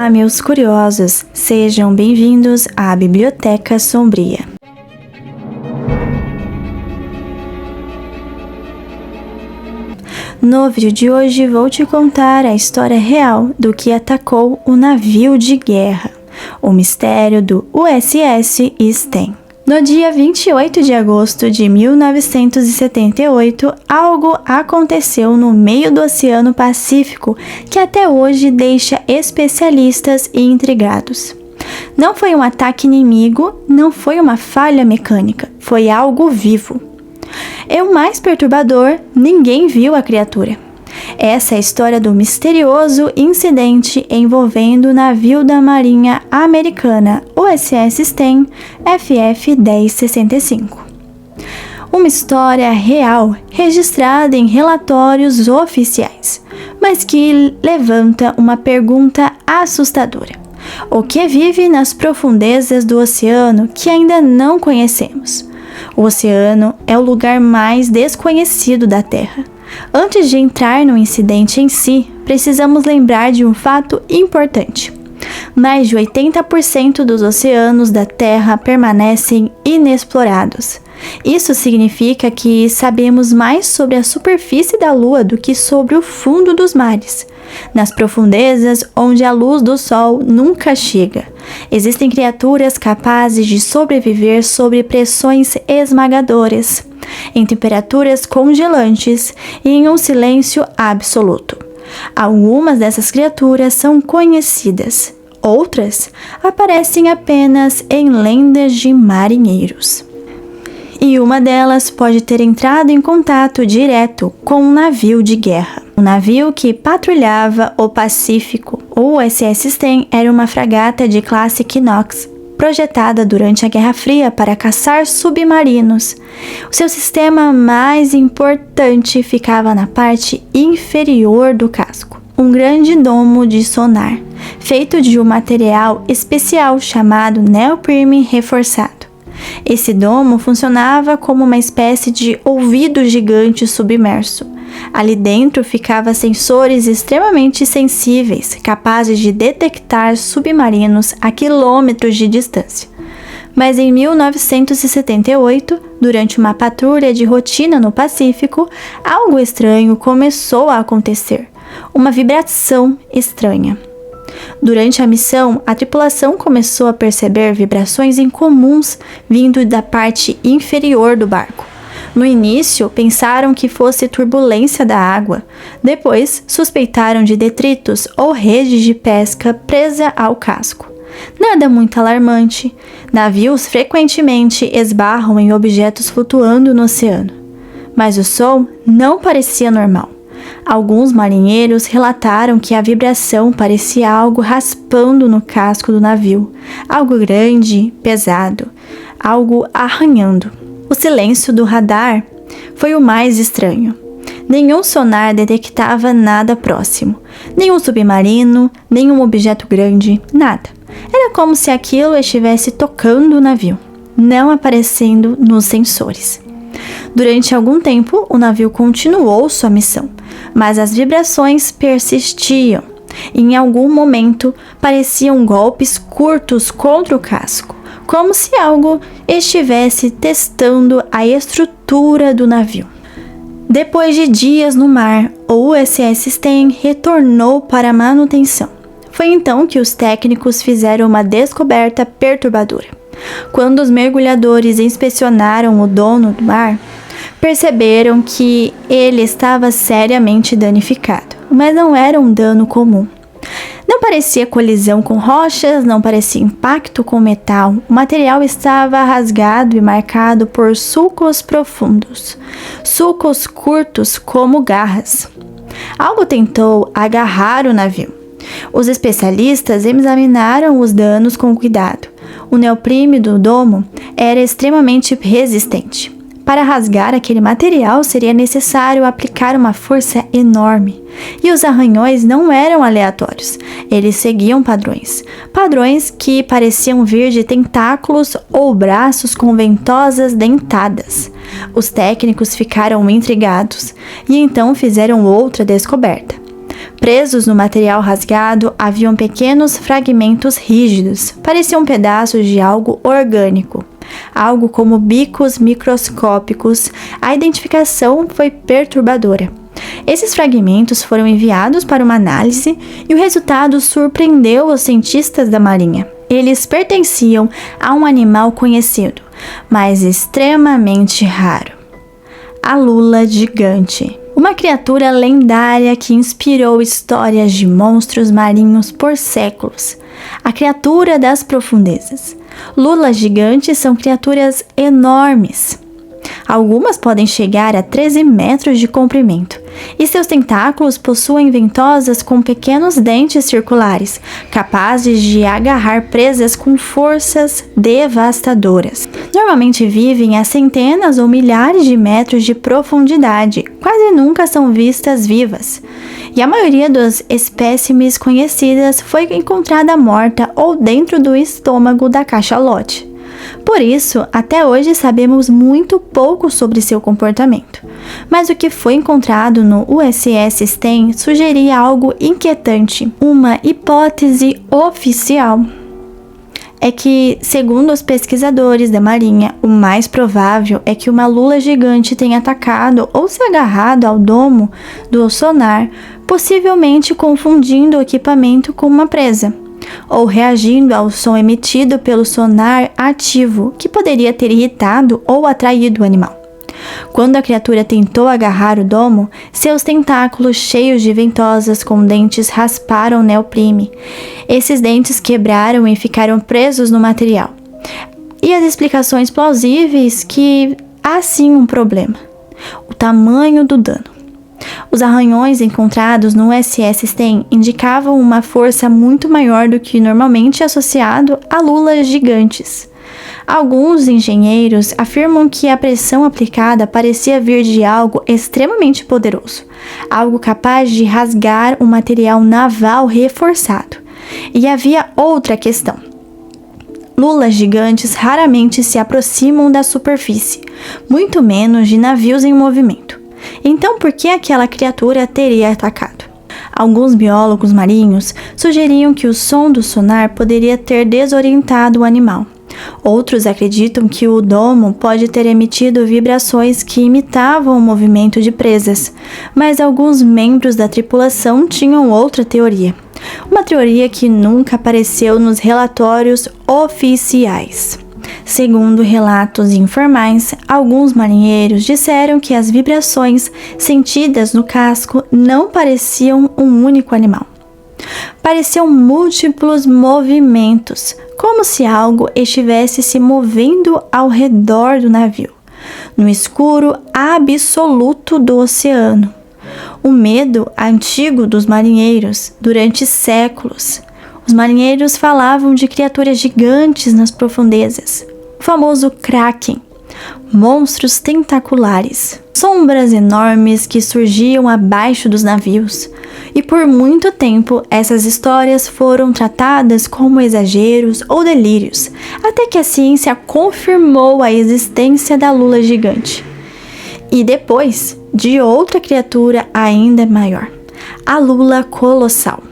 Olá, meus curiosos, sejam bem-vindos à Biblioteca Sombria. No vídeo de hoje vou te contar a história real do que atacou o navio de guerra, o mistério do USS Sten. No dia 28 de agosto de 1978, algo aconteceu no meio do Oceano Pacífico que até hoje deixa especialistas intrigados. Não foi um ataque inimigo, não foi uma falha mecânica, foi algo vivo. E o mais perturbador, ninguém viu a criatura. Essa é a história do misterioso incidente envolvendo o navio da Marinha Americana USS Sten FF-1065. Uma história real registrada em relatórios oficiais, mas que levanta uma pergunta assustadora. O que vive nas profundezas do oceano que ainda não conhecemos? O oceano é o lugar mais desconhecido da Terra. Antes de entrar no incidente em si, precisamos lembrar de um fato importante. Mais de 80% dos oceanos da Terra permanecem inexplorados. Isso significa que sabemos mais sobre a superfície da Lua do que sobre o fundo dos mares. Nas profundezas onde a luz do Sol nunca chega, existem criaturas capazes de sobreviver sob pressões esmagadoras, em temperaturas congelantes e em um silêncio absoluto. Algumas dessas criaturas são conhecidas, outras aparecem apenas em lendas de marinheiros. E uma delas pode ter entrado em contato direto com um navio de guerra. Um navio que patrulhava o Pacífico. O USS Sten era uma fragata de classe Knox, projetada durante a Guerra Fria para caçar submarinos. O seu sistema mais importante ficava na parte inferior do casco, um grande domo de sonar, feito de um material especial chamado neoprene reforçado. Esse domo funcionava como uma espécie de ouvido gigante submerso. Ali dentro ficavam sensores extremamente sensíveis, capazes de detectar submarinos a quilômetros de distância. Mas em 1978, durante uma patrulha de rotina no Pacífico, algo estranho começou a acontecer. Uma vibração estranha. Durante a missão, a tripulação começou a perceber vibrações incomuns vindo da parte inferior do barco. No início, pensaram que fosse turbulência da água. Depois, suspeitaram de detritos ou redes de pesca presa ao casco. Nada muito alarmante. Navios frequentemente esbarram em objetos flutuando no oceano. Mas o som não parecia normal. Alguns marinheiros relataram que a vibração parecia algo raspando no casco do navio, algo grande, pesado, algo arranhando. O silêncio do radar foi o mais estranho. Nenhum sonar detectava nada próximo, nenhum submarino, nenhum objeto grande, nada. Era como se aquilo estivesse tocando o navio, não aparecendo nos sensores. Durante algum tempo, o navio continuou sua missão, mas as vibrações persistiam. Em algum momento, pareciam golpes curtos contra o casco, como se algo estivesse testando a estrutura do navio. Depois de dias no mar, o USS Sten retornou para a manutenção. Foi então que os técnicos fizeram uma descoberta perturbadora. Quando os mergulhadores inspecionaram o dono do mar, perceberam que ele estava seriamente danificado, mas não era um dano comum. Não parecia colisão com rochas, não parecia impacto com metal. O material estava rasgado e marcado por sulcos profundos, sulcos curtos como garras. Algo tentou agarrar o navio. Os especialistas examinaram os danos com cuidado. O neoprene do domo era extremamente resistente. Para rasgar aquele material seria necessário aplicar uma força enorme. E os arranhões não eram aleatórios. Eles seguiam padrões. Padrões que pareciam vir de tentáculos ou braços com ventosas dentadas. Os técnicos ficaram intrigados e então fizeram outra descoberta. Presos no material rasgado, haviam pequenos fragmentos rígidos, pareciam pedaços de algo orgânico, algo como bicos microscópicos. A identificação foi perturbadora. Esses fragmentos foram enviados para uma análise e o resultado surpreendeu os cientistas da Marinha. Eles pertenciam a um animal conhecido, mas extremamente raro: a lula gigante. Uma criatura lendária que inspirou histórias de monstros marinhos por séculos. A criatura das profundezas. Lulas gigantes são criaturas enormes. Algumas podem chegar a 13 metros de comprimento, e seus tentáculos possuem ventosas com pequenos dentes circulares, capazes de agarrar presas com forças devastadoras. Normalmente vivem a centenas ou milhares de metros de profundidade, quase nunca são vistas vivas, e a maioria dos espécimes conhecidas foi encontrada morta ou dentro do estômago da cachalote. Por isso, até hoje sabemos muito pouco sobre seu comportamento. Mas o que foi encontrado no USS Sten sugeria algo inquietante. Uma hipótese oficial é que, segundo os pesquisadores da Marinha, o mais provável é que uma lula gigante tenha atacado ou se agarrado ao domo do sonar, possivelmente confundindo o equipamento com uma presa, ou reagindo ao som emitido pelo sonar ativo, que poderia ter irritado ou atraído o animal. Quando a criatura tentou agarrar o domo, seus tentáculos cheios de ventosas com dentes rasparam o neoprene. Esses dentes quebraram e ficaram presos no material. E as explicações plausíveis que há sim um problema: o tamanho do dano. Os arranhões encontrados no USS Sten indicavam uma força muito maior do que normalmente associado a lulas gigantes. Alguns engenheiros afirmam que a pressão aplicada parecia vir de algo extremamente poderoso, algo capaz de rasgar um material naval reforçado. E havia outra questão: lulas gigantes raramente se aproximam da superfície, muito menos de navios em movimento. Então, por que aquela criatura teria atacado? Alguns biólogos marinhos sugeriam que o som do sonar poderia ter desorientado o animal. Outros acreditam que o domo pode ter emitido vibrações que imitavam o movimento de presas, mas alguns membros da tripulação tinham outra teoria. Uma teoria que nunca apareceu nos relatórios oficiais. Segundo relatos informais, alguns marinheiros disseram que as vibrações sentidas no casco não pareciam um único animal. Pareciam múltiplos movimentos, como se algo estivesse se movendo ao redor do navio, no escuro absoluto do oceano. O medo antigo dos marinheiros durante séculos. Os marinheiros falavam de criaturas gigantes nas profundezas, o famoso Kraken, monstros tentaculares, sombras enormes que surgiam abaixo dos navios. E por muito tempo essas histórias foram tratadas como exageros ou delírios, até que a ciência confirmou a existência da lula gigante. E depois de outra criatura ainda maior, a lula colossal.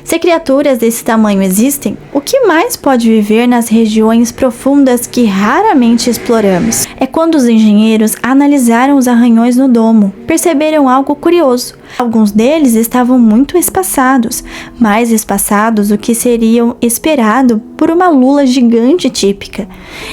Se criaturas desse tamanho existem, o que mais pode viver nas regiões profundas que raramente exploramos? É quando os engenheiros analisaram os arranhões no domo, perceberam algo curioso. Alguns deles estavam muito espaçados, mais espaçados do que seriam esperado por uma lula gigante típica.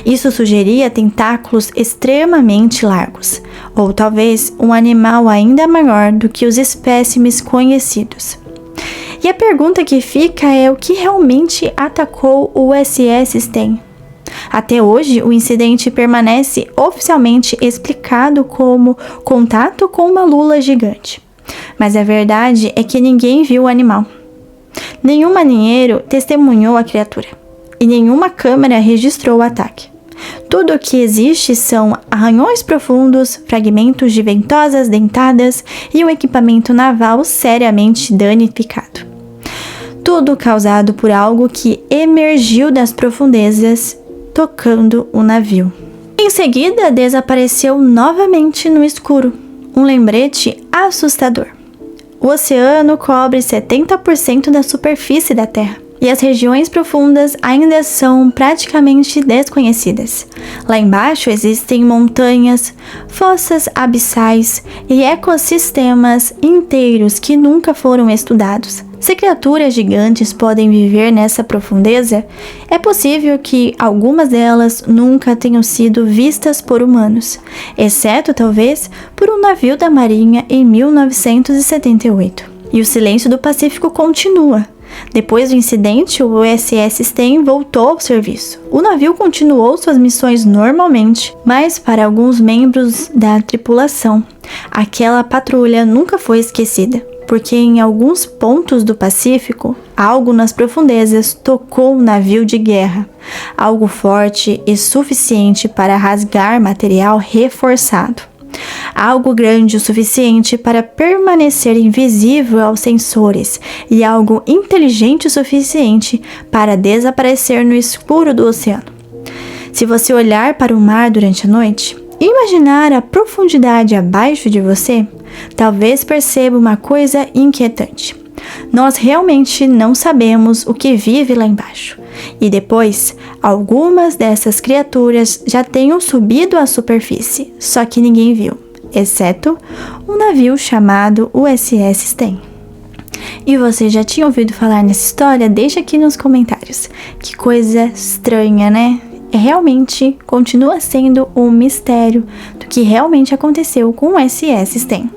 Isso sugeria tentáculos extremamente largos, ou talvez um animal ainda maior do que os espécimes conhecidos. E a pergunta que fica é o que realmente atacou o USS Sten. Até hoje, o incidente permanece oficialmente explicado como contato com uma lula gigante. Mas a verdade é que ninguém viu o animal. Nenhum marinheiro testemunhou a criatura, e nenhuma câmera registrou o ataque. Tudo o que existe são arranhões profundos, fragmentos de ventosas dentadas e um equipamento naval seriamente danificado. Tudo causado por algo que emergiu das profundezas, tocando o navio. Em seguida, desapareceu novamente no escuro. Um lembrete assustador. O oceano cobre 70% da superfície da Terra. E as regiões profundas ainda são praticamente desconhecidas. Lá embaixo existem montanhas, fossas abissais e ecossistemas inteiros que nunca foram estudados. Se criaturas gigantes podem viver nessa profundeza, é possível que algumas delas nunca tenham sido vistas por humanos, exceto talvez por um navio da Marinha em 1978. E o silêncio do Pacífico continua. Depois do incidente, o USS Sten voltou ao serviço. O navio continuou suas missões normalmente, mas para alguns membros da tripulação, aquela patrulha nunca foi esquecida, porque em alguns pontos do Pacífico, algo nas profundezas tocou um navio de guerra, algo forte e suficiente para rasgar material reforçado. Algo grande o suficiente para permanecer invisível aos sensores e algo inteligente o suficiente para desaparecer no escuro do oceano. Se você olhar para o mar durante a noite e imaginar a profundidade abaixo de você, talvez perceba uma coisa inquietante. Nós realmente não sabemos o que vive lá embaixo. E depois, algumas dessas criaturas já tenham subido à superfície, só que ninguém viu, exceto um navio chamado USS Sten. E você já tinha ouvido falar nessa história? Deixa aqui nos comentários. Que coisa estranha, né? Realmente continua sendo um mistério do que realmente aconteceu com o USS Sten.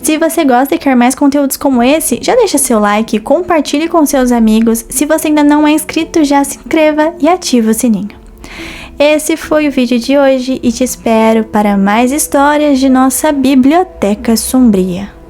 Se você gosta e quer mais conteúdos como esse, já deixa seu like, compartilhe com seus amigos. Se você ainda não é inscrito, já se inscreva e ative o sininho. Esse foi o vídeo de hoje e te espero para mais histórias de nossa Biblioteca Sombria.